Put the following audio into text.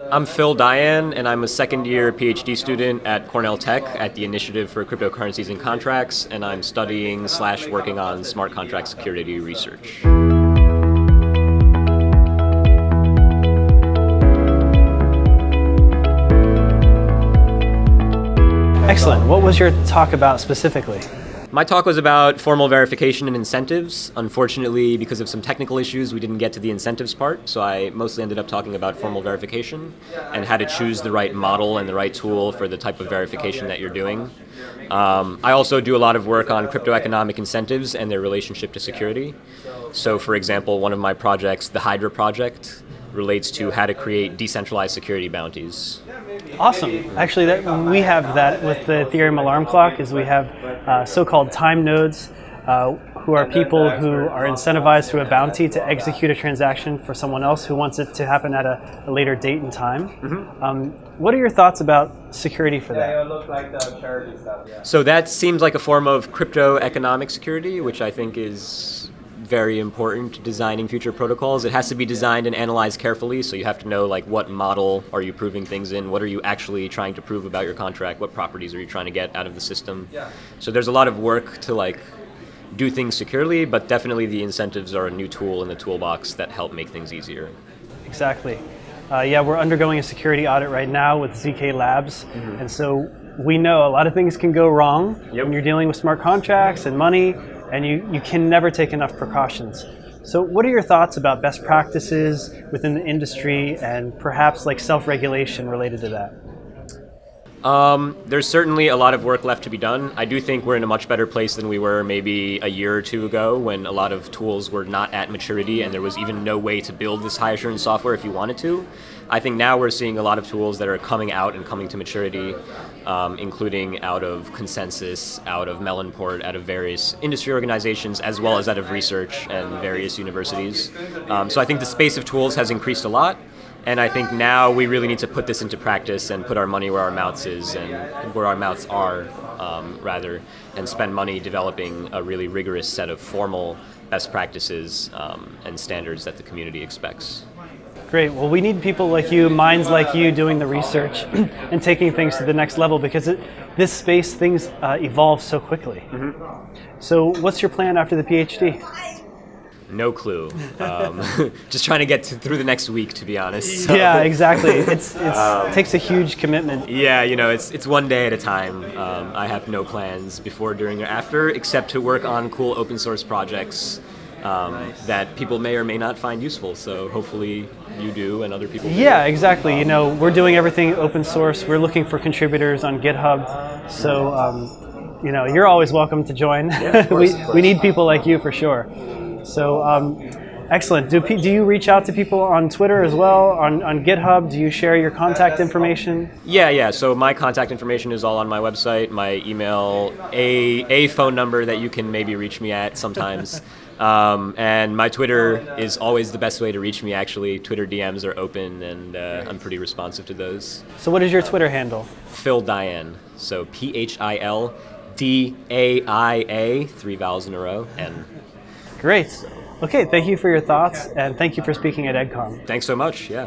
I'm Phil Daian, and I'm a second-year PhD student at Cornell Tech at the Initiative for Cryptocurrencies and Contracts, and I'm studying/working on smart contract security research. Excellent. What was your talk about specifically? My talk was about formal verification and incentives. Unfortunately, because of some technical issues, we didn't get to the incentives part, so I mostly ended up talking about formal verification and how to choose the right model and the right tool for the type of verification that you're doing. I also do a lot of work on crypto-economic incentives and their relationship to security. So, for example, one of my projects, the Hydra project, relates to how to create decentralized security bounties. Awesome. Actually, we have that with the Ethereum alarm clock. Is we have so-called time nodes, who are people who are incentivized through a bounty to execute a transaction for someone else who wants it to happen at a later date and time. What are your thoughts about security for that? So that seems like a form of crypto-economic security, which I think is very important to designing future protocols. It has to be designed and analyzed carefully, so you have to know like what model are you proving things in, what are you actually trying to prove about your contract, what properties are you trying to get out of the system. So there's a lot of work to like do things securely, but definitely the incentives are a new tool in the toolbox that help make things easier. Exactly. Yeah, we're undergoing a security audit right now with ZK Labs, and so we know a lot of things can go wrong when you're dealing with smart contracts and money, and you can never take enough precautions. So what are your thoughts about best practices within the industry and perhaps like self-regulation related to that? There's certainly a lot of work left to be done. I do think we're in a much better place than we were maybe a year or two ago when a lot of tools were not at maturity and there was even no way to build this high assurance software if you wanted to. I think now we're seeing a lot of tools that are coming out and coming to maturity, including out of Consensus, out of Melonport, out of various industry organizations, as well as out of research and various universities. So I think the space of tools has increased a lot. And I think now we really need to put this into practice and put our money where our mouths is and where our mouths are, rather, and spend money developing a really rigorous set of formal best practices and standards that the community expects. Great. Well, we need people like you, minds like you, doing the research and taking things to the next level because this space, things evolve so quickly. So what's your plan after the PhD? No clue. Just trying to get through the next week, to be honest. So. Yeah, exactly. It takes a huge commitment. Yeah, you know, it's one day at a time. I have no plans before, during, or after, except to work on cool open source projects that people may or may not find useful. So hopefully you do and other people do. Yeah, exactly. You know, we're doing everything open source. We're looking for contributors on GitHub. So, you know, you're always welcome to join. Yeah, of course, we need people like you for sure. So, excellent. Do you reach out to people on Twitter as well, on GitHub? Do you share your contact information? Yeah. So my contact information is all on my website, my email, a phone number that you can maybe reach me at sometimes. And my Twitter is always the best way to reach me, actually. Twitter DMs are open, and I'm pretty responsive to those. So what is your Twitter handle? Phil Daian. So PhilDaia, 3 vowels in a row, N. Great. Okay, thank you for your thoughts, and thank you for speaking at EDCON. Thanks so much, yeah.